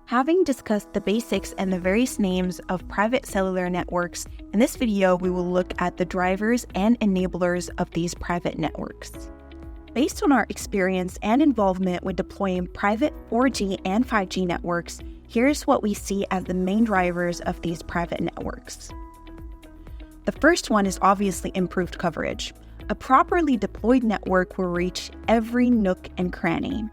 Having discussed the basics and the various names of private cellular networks, in this video we will look at the drivers and enablers of these private networks. Based on our experience and involvement with deploying private 4G and 5G networks, here's what we see as the main drivers of these private networks. The first one is obviously improved coverage. A properly deployed network will reach every nook and cranny.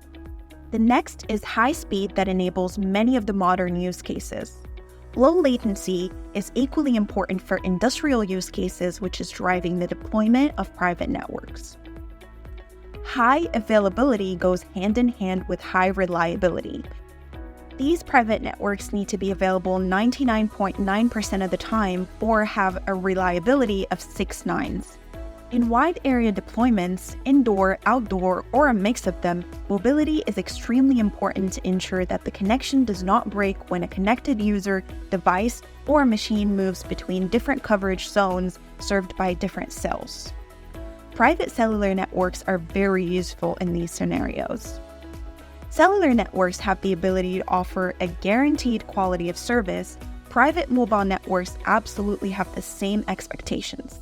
The next is high speed that enables many of the modern use cases. Low latency is equally important for industrial use cases, which is driving the deployment of private networks. High availability goes hand in hand with high reliability. These private networks need to be available 99.9% of the time or have a reliability of 6 nines. In wide area deployments, indoor, outdoor, or a mix of them, mobility is extremely important to ensure that the connection does not break when a connected user, device, or machine moves between different coverage zones served by different cells. Private cellular networks are very useful in these scenarios. Cellular networks have the ability to offer a guaranteed quality of service. Private mobile networks absolutely have the same expectations.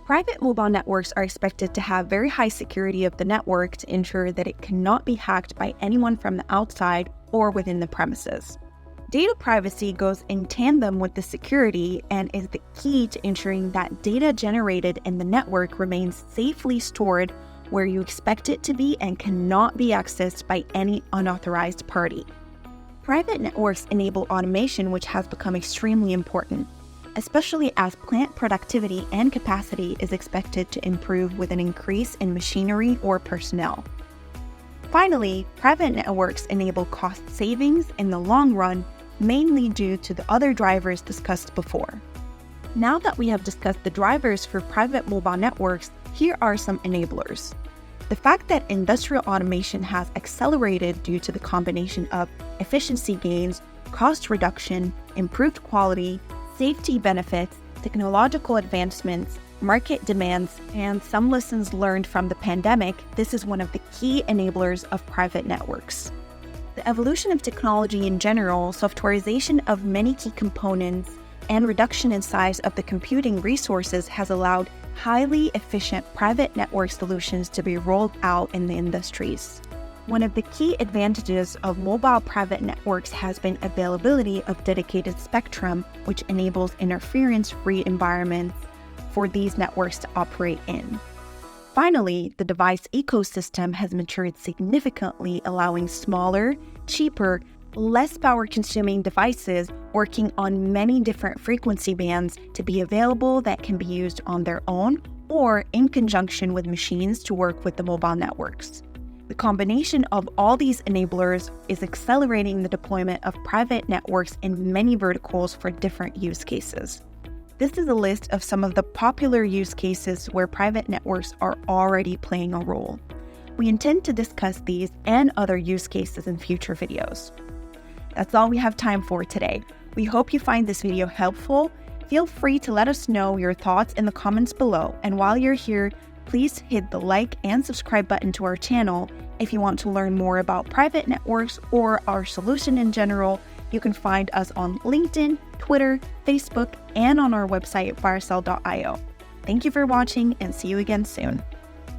Private mobile networks are expected to have very high security of the network to ensure that it cannot be hacked by anyone from the outside or within the premises. Data privacy goes in tandem with the security and is the key to ensuring that data generated in the network remains safely stored where you expect it to be and cannot be accessed by any unauthorized party. Private networks enable automation, which has become extremely important, especially as plant productivity and capacity is expected to improve with an increase in machinery or personnel. Finally, private networks enable cost savings in the long run, mainly due to the other drivers discussed before. Now that we have discussed the drivers for private mobile networks, here are some enablers. The fact that industrial automation has accelerated due to the combination of efficiency gains, cost reduction, improved quality, safety benefits, technological advancements, market demands, and some lessons learned from the pandemic, this is one of the key enablers of private networks. The evolution of technology in general, softwarization of many key components, and reduction in size of the computing resources has allowed highly efficient private network solutions to be rolled out in the industries. One of the key advantages of mobile private networks has been availability of dedicated spectrum, which enables interference-free environments for these networks to operate in. Finally, the device ecosystem has matured significantly, allowing smaller, cheaper, less power-consuming devices working on many different frequency bands to be available that can be used on their own or in conjunction with machines to work with the mobile networks. The combination of all these enablers is accelerating the deployment of private networks in many verticals for different use cases. This is a list of some of the popular use cases where private networks are already playing a role. We intend to discuss these and other use cases in future videos. That's all we have time for today. We hope you find this video helpful. Feel free to let us know your thoughts in the comments below. And while you're here, please hit the like and subscribe button to our channel. If you want to learn more about private networks or our solution in general, you can find us on LinkedIn, Twitter, Facebook, and on our website, firecell.io. Thank you for watching and see you again soon.